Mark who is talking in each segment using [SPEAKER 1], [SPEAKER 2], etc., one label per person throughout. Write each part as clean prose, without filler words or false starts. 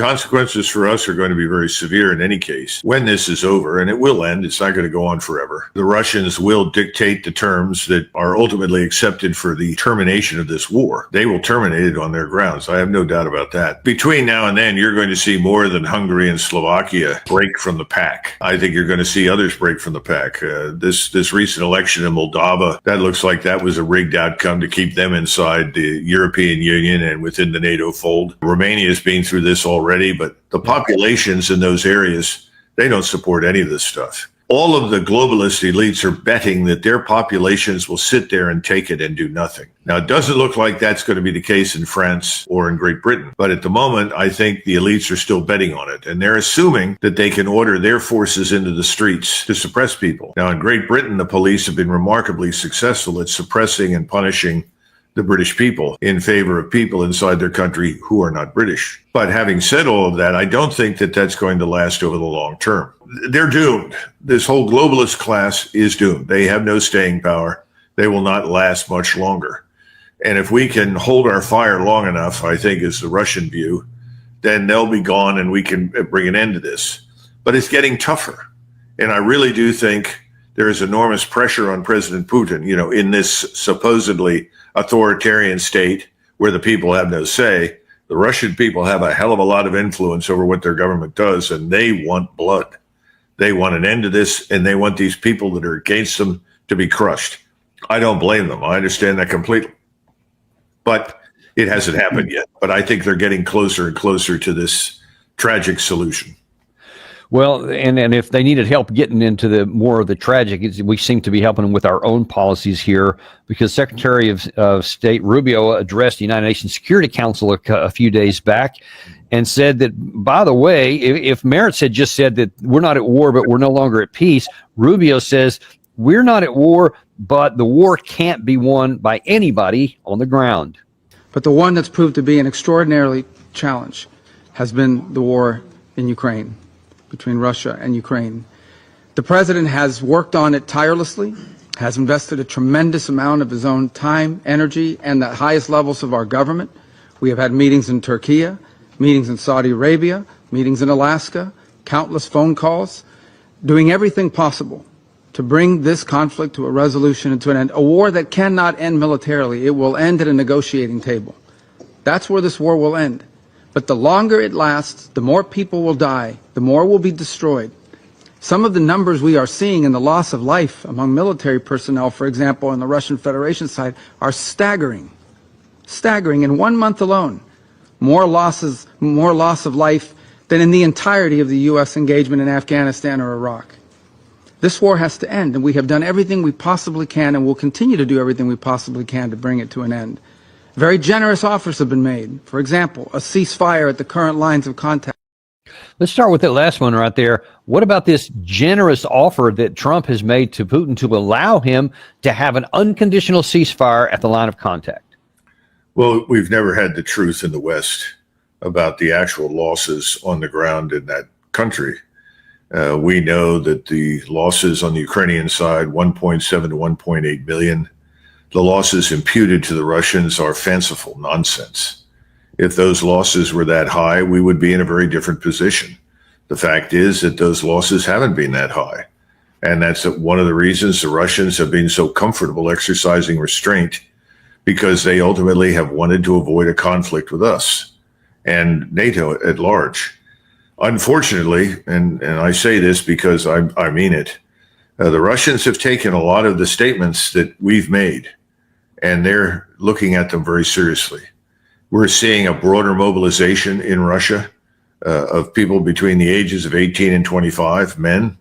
[SPEAKER 1] consequences for us are going to be very severe in any case. When this is over, and it will end, it's not going to go on forever. The Russians will dictate the terms that are ultimately accepted for the termination of this war. They will terminate it on their grounds. I have no doubt about that. Between now and then, you're going to see more than Hungary and Slovakia break from the pack. I think you're going to see others break from the pack. This recent election in Moldova, that looks like that was a rigged outcome to keep them inside the European Union and within the NATO fold. Romania has been through this already, but the populations in those areas, they don't support any of this stuff. All of the globalist elites are betting that their populations will sit there and take it and do nothing. Now, it doesn't look like that's going to be the case in France or in Great Britain. But at the moment, I think the elites are still betting on it. And they're assuming that they can order their forces into the streets to suppress people. Now, in Great Britain, the police have been remarkably successful at suppressing and punishing the British people in favor of people inside their country who are not British. But having said all of that, I don't think that that's going to last over the long term. They're doomed. This whole globalist class is doomed. They have no staying power. They will not last much longer. And if we can hold our fire long enough, I think is the Russian view, then they'll be gone and we can bring an end to this. But it's getting tougher. And I really do think there is enormous pressure on President Putin, in this supposedly authoritarian state where the people have no say. The Russian people have a hell of a lot of influence over what their government does, and they want blood. They want an end to this, and they want these people that are against them to be crushed. I don't blame them. I understand that completely. But it hasn't happened yet. But I think they're getting closer and closer to this tragic solution.
[SPEAKER 2] Well, and if they needed help getting into the more of the tragic, we seem to be helping them with our own policies here, because Secretary of State Rubio addressed the United Nations Security Council a few days back and said that, by the way, if Meritz had just said that we're not at war, but we're no longer at peace, Rubio says we're not at war, but the war can't be won by anybody on the ground.
[SPEAKER 3] But the one that's proved to be an extraordinarily challenge has been the war in Ukraine, between Russia and Ukraine. The president has worked on it tirelessly, has invested a tremendous amount of his own time, energy, and the highest levels of our government. We have had meetings in Turkey, meetings in Saudi Arabia, meetings in Alaska, countless phone calls, doing everything possible to bring this conflict to a resolution and to an end. A war that cannot end militarily. It will end at a negotiating table. That's where this war will end. But the longer it lasts, the more people will die, the more will be destroyed. Some of the numbers we are seeing in the loss of life among military personnel, for example, on the Russian Federation side, are staggering. Staggering. In 1 month alone, more loss of life than in the entirety of the U.S. engagement in Afghanistan or Iraq. This war has to end, and we have done everything we possibly can and will continue to do everything we possibly can to bring it to an end. Very generous offers have been made. For example, a ceasefire at the current lines of contact.
[SPEAKER 2] Let's start with that last one right there. What about this generous offer that Trump has made to Putin to allow him to have an unconditional ceasefire at the line of contact?
[SPEAKER 1] Well, we've never had the truth in the West about the actual losses on the ground in that country. We know that the losses on the Ukrainian side, 1.7 to 1.8 million. The losses imputed to the Russians are fanciful nonsense. If those losses were that high, we would be in a very different position. The fact is that those losses haven't been that high. And that's one of the reasons the Russians have been so comfortable exercising restraint, because they ultimately have wanted to avoid a conflict with us and NATO at large. Unfortunately, and I say this because I mean it, the Russians have taken a lot of the statements that we've made, and they're looking at them very seriously. We're seeing a broader mobilization in Russia of people between the ages of 18 and 25, men.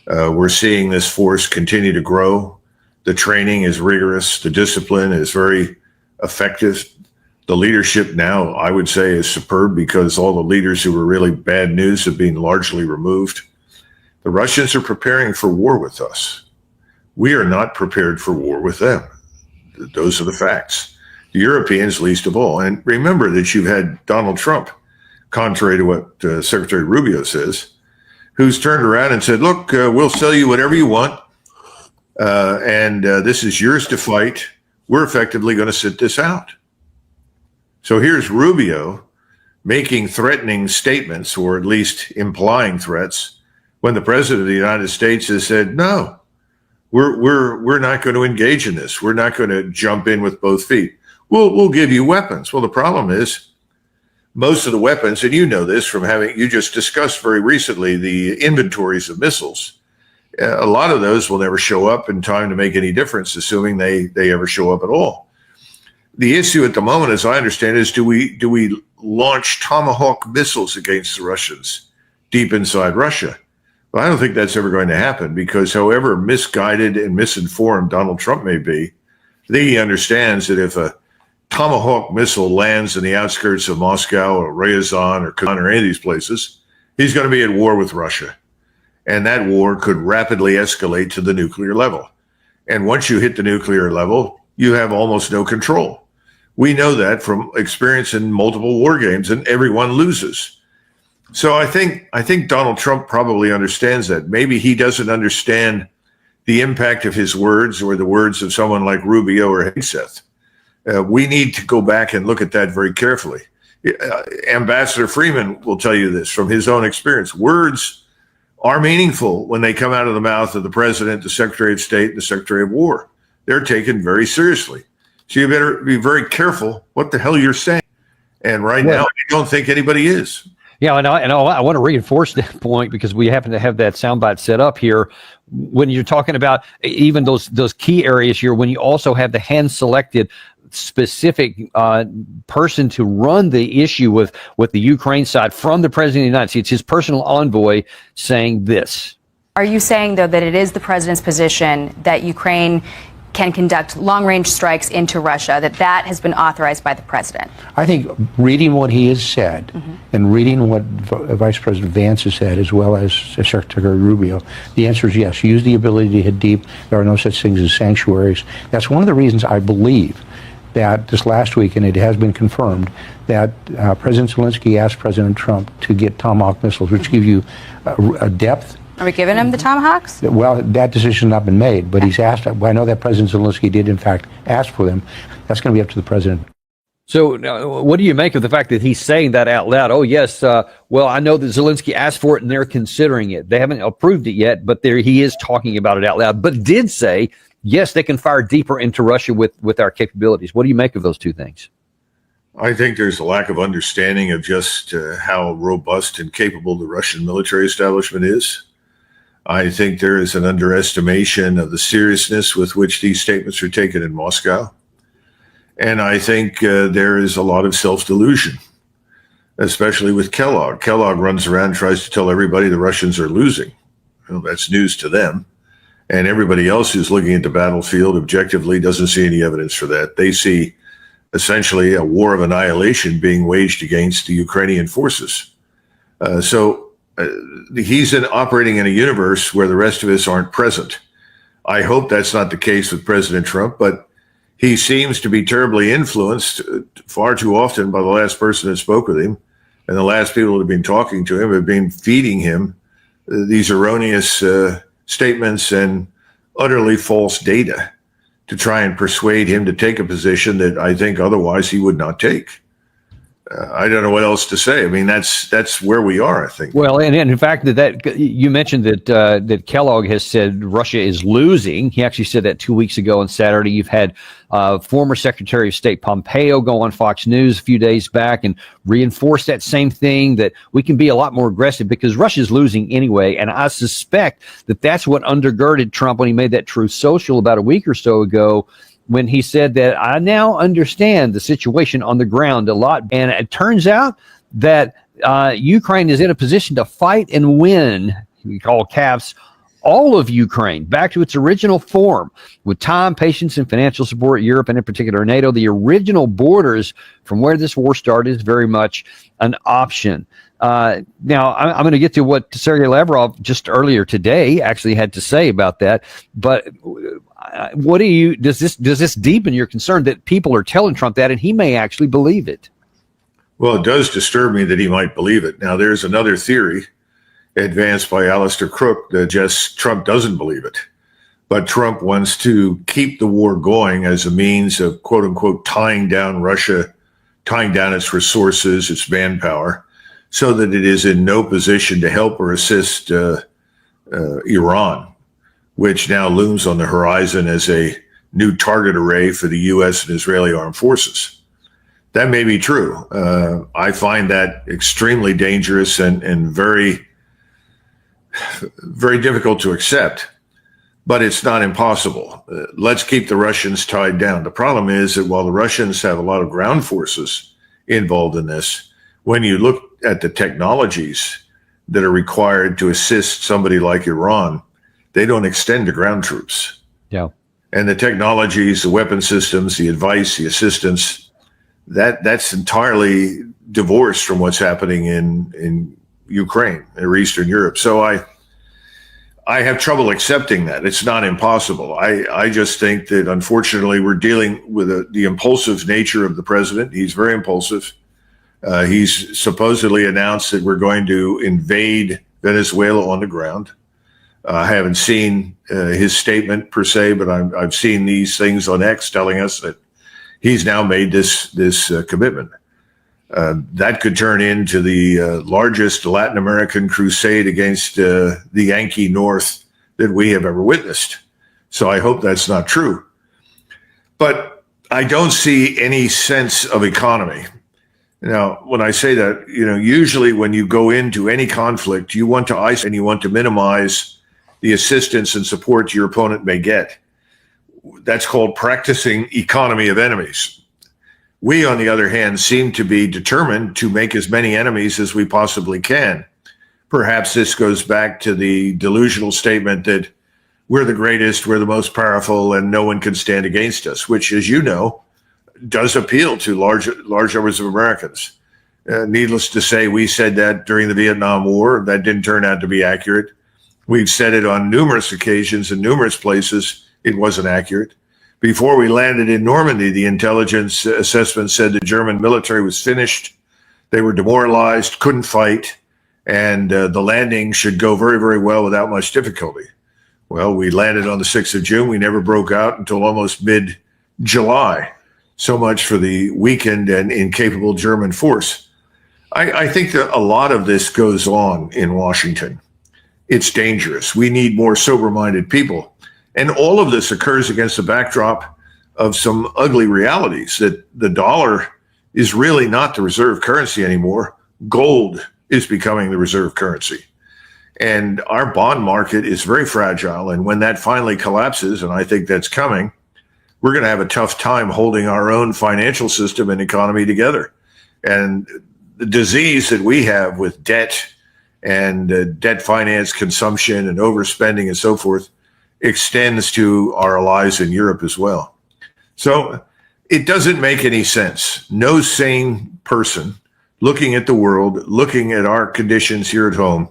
[SPEAKER 1] We're seeing this force continue to grow. The training is rigorous. The discipline is very effective. The leadership now, I would say, is superb, because all the leaders who were really bad news have been largely removed. The Russians are preparing for war with us. We are not prepared for war with them. Those are the facts. The Europeans least of all. And remember that you've had Donald Trump, contrary to what Secretary Rubio says, who's turned around and said, look, we'll sell you whatever you want. And this is yours to fight. We're effectively going to sit this out. So here's Rubio making threatening statements, or at least implying threats, when the president of the United States has said, no, we're not going to engage in this. We're not going to jump in with both feet. We'll give you weapons. Well, the problem is most of the weapons, and you know this from having, you just discussed very recently the inventories of missiles. A lot of those will never show up in time to make any difference, assuming they ever show up at all. The issue at the moment, as I understand it, is do we launch Tomahawk missiles against the Russians deep inside Russia? Well, I don't think that's ever going to happen, because however misguided and misinformed Donald Trump may be, I think he understands that if a Tomahawk missile lands in the outskirts of Moscow or Ryazan or Kazan or any of these places, he's going to be at war with Russia. And that war could rapidly escalate to the nuclear level. And once you hit the nuclear level, you have almost no control. We know that from experience in multiple war games, and everyone loses. So I think Donald Trump probably understands that. Maybe he doesn't understand the impact of his words or the words of someone like Rubio or Hegseth. We need to go back and look at that very carefully. Ambassador Freeman will tell you this from his own experience. Words are meaningful when they come out of the mouth of the president, the secretary of state, and the secretary of war. They're taken very seriously. So you better be very careful what the hell you're saying. And right now, I don't think anybody is.
[SPEAKER 2] Yeah, and I want to reinforce that point, because we happen to have that soundbite set up here. When you're talking about even those key areas here, when you also have the hand-selected specific person to run the issue with the Ukraine side from the president of the United States, his personal envoy, saying this.
[SPEAKER 4] Are you saying, though, that it is the president's position that Ukraine can conduct long-range strikes into Russia, that has been authorized by the president?
[SPEAKER 5] I think reading what he has said and reading what Vice President Vance has said, as well as Secretary Rubio, the answer is yes. Use the ability to hit deep. There are no such things as sanctuaries. That's one of the reasons I believe that this last week, and it has been confirmed, that President Zelensky asked President Trump to get Tomahawk missiles, which give you a depth.
[SPEAKER 4] Are we giving him the Tomahawks?
[SPEAKER 5] Well, that decision has not been made, but he's asked. I know that President Zelensky did, in fact, ask for them. That's going to be up to the president.
[SPEAKER 2] So what do you make of the fact that he's saying that out loud? Oh, yes. Well, I know that Zelensky asked for it and they're considering it. They haven't approved it yet, but he is talking about it out loud, but did say, yes, they can fire deeper into Russia with our capabilities. What do you make of those two things?
[SPEAKER 1] I think there's a lack of understanding of just how robust and capable the Russian military establishment is. I think there is an underestimation of the seriousness with which these statements are taken in Moscow. And I think there is a lot of self-delusion, especially with Kellogg. Kellogg runs around and tries to tell everybody the Russians are losing. Well, that's news to them. And everybody else who's looking at the battlefield objectively doesn't see any evidence for that. They see essentially a war of annihilation being waged against the Ukrainian forces. He's operating in a universe where the rest of us aren't present. I hope that's not the case with President Trump, but he seems to be terribly influenced far too often by the last person that spoke with him, and the last people that have been talking to him have been feeding him these erroneous statements and utterly false data to try and persuade him to take a position that I think otherwise he would not take. I don't know what else to say. I mean, that's where we are, I think.
[SPEAKER 2] Well, and in fact, that you mentioned that Kellogg has said Russia is losing. He actually said that 2 weeks ago on Saturday. You've had former Secretary of State Pompeo go on Fox News a few days back and reinforce that same thing, that we can be a lot more aggressive because Russia is losing anyway. And I suspect that that's what undergirded Trump when he made that Truth Social about a week or so ago, when he said that I now understand the situation on the ground a lot. And it turns out that Ukraine is in a position to fight and win, we call caps, all of Ukraine back to its original form with time, patience, and financial support. Europe, and in particular NATO, the original borders from where this war started, is very much an option. Now, I'm going to get to what Sergei Lavrov just earlier today actually had to say about that. But what does this deepen your concern that people are telling Trump that, and he may actually believe it?
[SPEAKER 1] Well, it does disturb me that he might believe it. Now, there's another theory advanced by Alistair Crook that just Trump doesn't believe it. But Trump wants to keep the war going as a means of, quote unquote, tying down Russia tying down its resources, its manpower, so that it is in no position to help or assist Iran, which now looms on the horizon as a new target array for the U.S. and Israeli armed forces. That may be true. I find that extremely dangerous and very, very difficult to accept, but it's not impossible. Let's keep the Russians tied down. The problem is that while the Russians have a lot of ground forces involved in this, when you look at the technologies that are required to assist somebody like Iran, they don't extend to ground troops.
[SPEAKER 2] Yeah. And
[SPEAKER 1] the technologies, the weapon systems, the advice, the assistance, that's entirely divorced from what's happening in Ukraine or Eastern Europe. So I have trouble accepting that. It's not impossible. I just think that unfortunately we're dealing with the impulsive nature of the president. He's very impulsive. He's supposedly announced that we're going to invade Venezuela on the ground. I haven't seen his statement per se, but I've seen these things on X telling us that he's now made this commitment. That could turn into the largest Latin American crusade against the Yankee North that we have ever witnessed. So I hope that's not true. But I don't see any sense of economy. Now, when I say that, usually when you go into any conflict, you want to isolate and you want to minimize the assistance and support your opponent may get. That's called practicing economy of enemies. We, on the other hand, seem to be determined to make as many enemies as we possibly can. Perhaps this goes back to the delusional statement that we're the greatest, we're the most powerful, and no one can stand against us, which, as you know, does appeal to large numbers of Americans. Needless to say, we said that during the Vietnam War. That didn't turn out to be accurate. We've said it on numerous occasions in numerous places. It wasn't accurate. Before we landed in Normandy, the intelligence assessment said the German military was finished. They were demoralized, couldn't fight, and the landing should go very, very well without much difficulty. Well, we landed on the 6th of June. We never broke out until almost mid-July. So much for the weakened and incapable German force. I think that a lot of this goes on in Washington. It's dangerous. We need more sober-minded people. And all of this occurs against the backdrop of some ugly realities, that the dollar is really not the reserve currency anymore. Gold is becoming the reserve currency. And our bond market is very fragile. And when that finally collapses, and I think that's coming, we're going to have a tough time holding our own financial system and economy together. And the disease that we have with debt and debt finance consumption and overspending and so forth extends to our allies in Europe as well. So it doesn't make any sense. No sane person looking at the world, looking at our conditions here at home,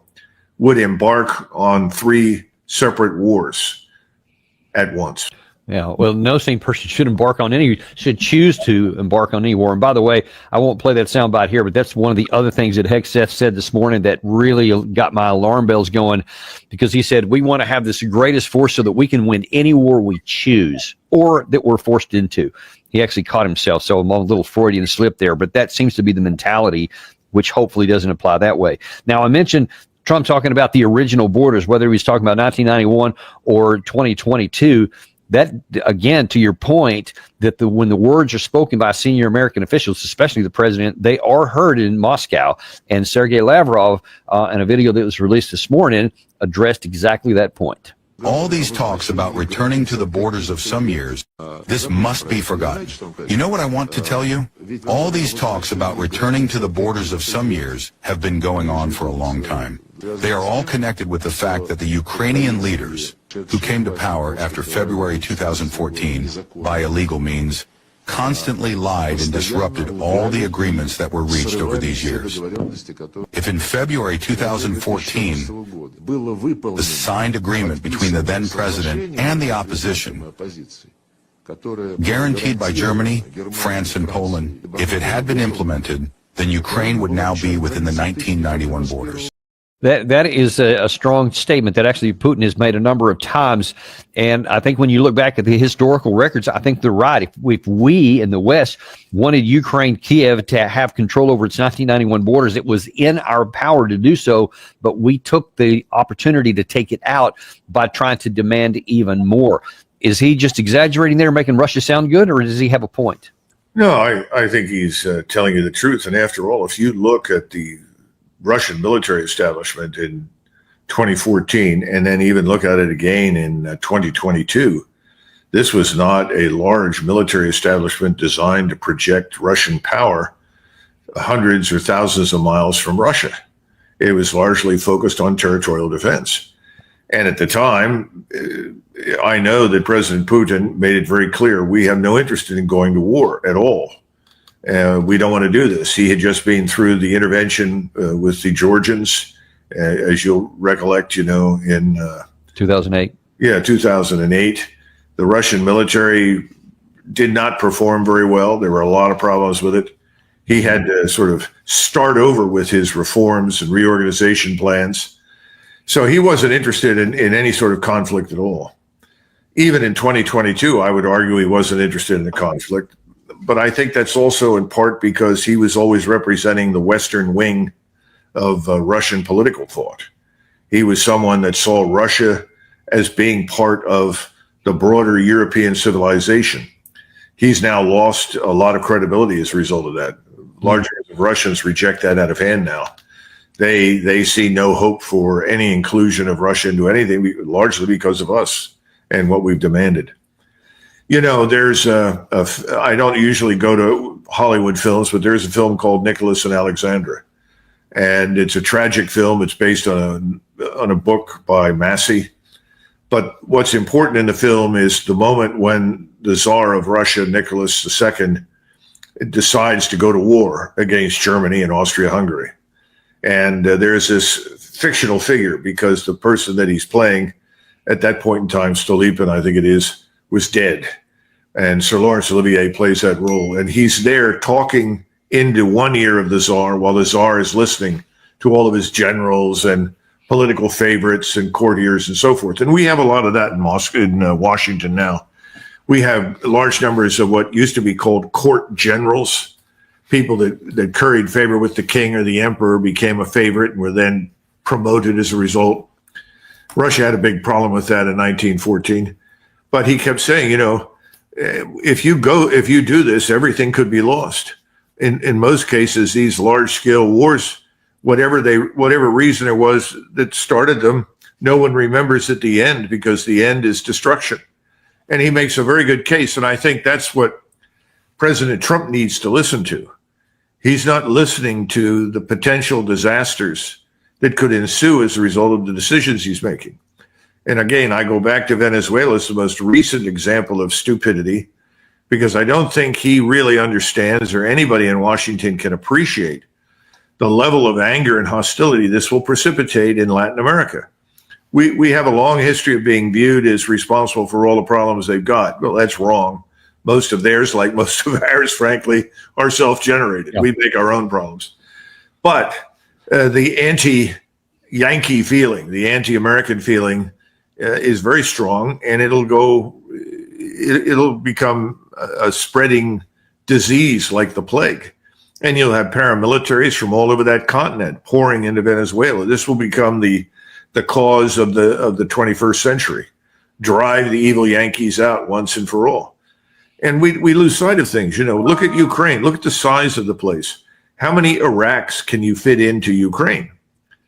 [SPEAKER 1] would embark on 3 separate wars at once.
[SPEAKER 2] Yeah, well, no sane person should choose to embark on any war. And by the way, I won't play that soundbite here, but that's one of the other things that Hegseth said this morning that really got my alarm bells going, because he said, we want to have this greatest force so that we can win any war we choose or that we're forced into. He actually caught himself, so I'm a little Freudian slip there, but that seems to be the mentality, which hopefully doesn't apply that way. Now, I mentioned Trump talking about the original borders, whether he was talking about 1991 or 2022. That, again, to your point, that when the words are spoken by senior American officials, especially the president, they are heard in Moscow. And Sergei Lavrov, in a video that was released this morning, addressed exactly that point.
[SPEAKER 6] All these talks about returning to the borders of some years, this must be forgotten. You know what I want to tell you? All these talks about returning to the borders of some years have been going on for a long time. They are all connected with the fact that the Ukrainian leaders, who came to power after February 2014 by illegal means, constantly lied and disrupted all the agreements that were reached over these years. If in February 2014, the signed agreement between the then president and the opposition, guaranteed by Germany, France, and Poland, if it had been implemented, then Ukraine would now be within the 1991 borders.
[SPEAKER 2] That is a strong statement that actually Putin has made a number of times. And I think when you look back at the historical records, I think they're right. If we in the West wanted Ukraine, Kiev to have control over its 1991 borders, it was in our power to do so. But we took the opportunity to take it out by trying to demand even more. Is he just exaggerating there, making Russia sound good, or does he have a point?
[SPEAKER 1] No, I think he's telling you the truth. And after all, if you look at the Russian military establishment in 2014, and then even look at it again in 2022, this was not a large military establishment designed to project Russian power hundreds or thousands of miles from Russia. It was largely focused on territorial defense. And at the time, I know that President Putin made it very clear, we have no interest in going to war at all. We don't want to do this. He had just been through the intervention with the Georgians, as you'll recollect, in
[SPEAKER 2] 2008.
[SPEAKER 1] Yeah, 2008. The Russian military did not perform very well. There were a lot of problems with it. He had to sort of start over with his reforms and reorganization plans. So he wasn't interested in any sort of conflict at all. Even in 2022, I would argue he wasn't interested in the conflict. But I think that's also in part because he was always representing the Western wing of Russian political thought. He was someone that saw Russia as being part of the broader European civilization. He's now lost a lot of credibility as a result of that. Large numbers of Russians reject that out of hand now. They see no hope for any inclusion of Russia into anything, largely because of us and what we've demanded. There's I don't usually go to Hollywood films, but there's a film called Nicholas and Alexandra. And it's a tragic film. It's based on a book by Massey. But what's important in the film is the moment when the Tsar of Russia, Nicholas II, decides to go to war against Germany and Austria-Hungary. And there's this fictional figure because the person that he's playing at that point in time, Stolypin, I think it is, was dead. And Sir Laurence Olivier plays that role. And he's there talking into one ear of the Tsar while the Tsar is listening to all of his generals and political favorites and courtiers and so forth. And we have a lot of that in Washington now. We have large numbers of what used to be called court generals, people that curried favor with the king or the emperor, became a favorite and were then promoted as a result. Russia had a big problem with that in 1914. But he kept saying, if you do this, everything could be lost. In most cases, these large-scale wars, whatever reason there was that started them, no one remembers at the end because the end is destruction. And he makes a very good case, and I think that's what President Trump needs to listen to. He's not listening to the potential disasters that could ensue as a result of the decisions he's making. And again, I go back to Venezuela as the most recent example of stupidity, because I don't think he really understands, or anybody in Washington can appreciate, the level of anger and hostility this will precipitate in Latin America. We have a long history of being viewed as responsible for all the problems they've got. Well, that's wrong. Most of theirs, like most of ours, frankly, are self-generated. Yeah. We make our own problems. But the anti-Yankee feeling, the anti-American feeling is very strong, and it'll become a spreading disease like the plague. And you'll have paramilitaries from all over that continent pouring into Venezuela. This will become the cause of the 21st century. Drive the evil Yankees out once and for all. And we lose sight of things. Look at Ukraine. Look at the size of the place. How many Iraqs can you fit into Ukraine?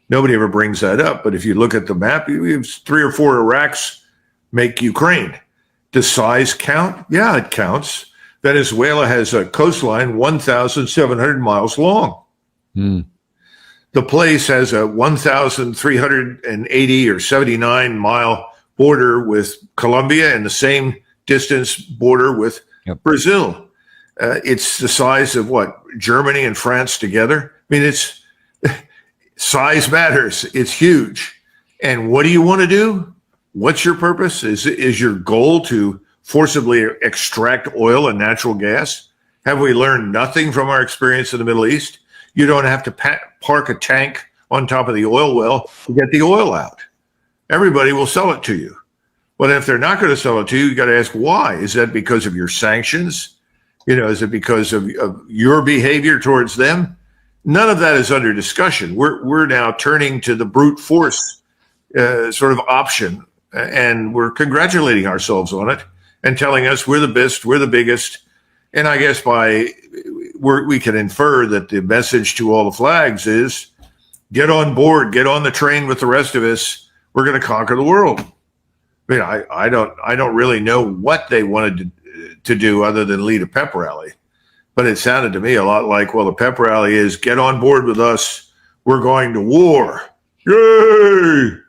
[SPEAKER 1] Nobody ever brings that up. But if you look at the map, you have 3 or 4 Iraqs make Ukraine. Does size count? Yeah, it counts. Venezuela has a coastline 1,700 miles long. The place has a 1,380 or 79 mile border with Colombia and the same distance border with Brazil. It's the size of Germany and France together. I mean, size matters. It's huge. And what do you want to do? What's your purpose? Is your goal to forcibly extract oil and natural gas? Have we learned nothing from our experience in the Middle East? You don't have to park a tank on top of the oil well to get the oil out. Everybody will sell it to you. But if they're not going to sell it to you, you got to ask why. Is that because of your sanctions? Is it because of your behavior towards them? None of that is under discussion. We're now turning to the brute force sort of option, and we're congratulating ourselves on it and telling us we're the best, we're the biggest. And I guess we can infer that the message to all the flags is get on board, get on the train with the rest of us. We're going to conquer the world. I mean, I don't really know what they wanted to do other than lead a pep rally, but it sounded to me a lot like, well, the pep rally is get on board with us. We're going to war. Yay!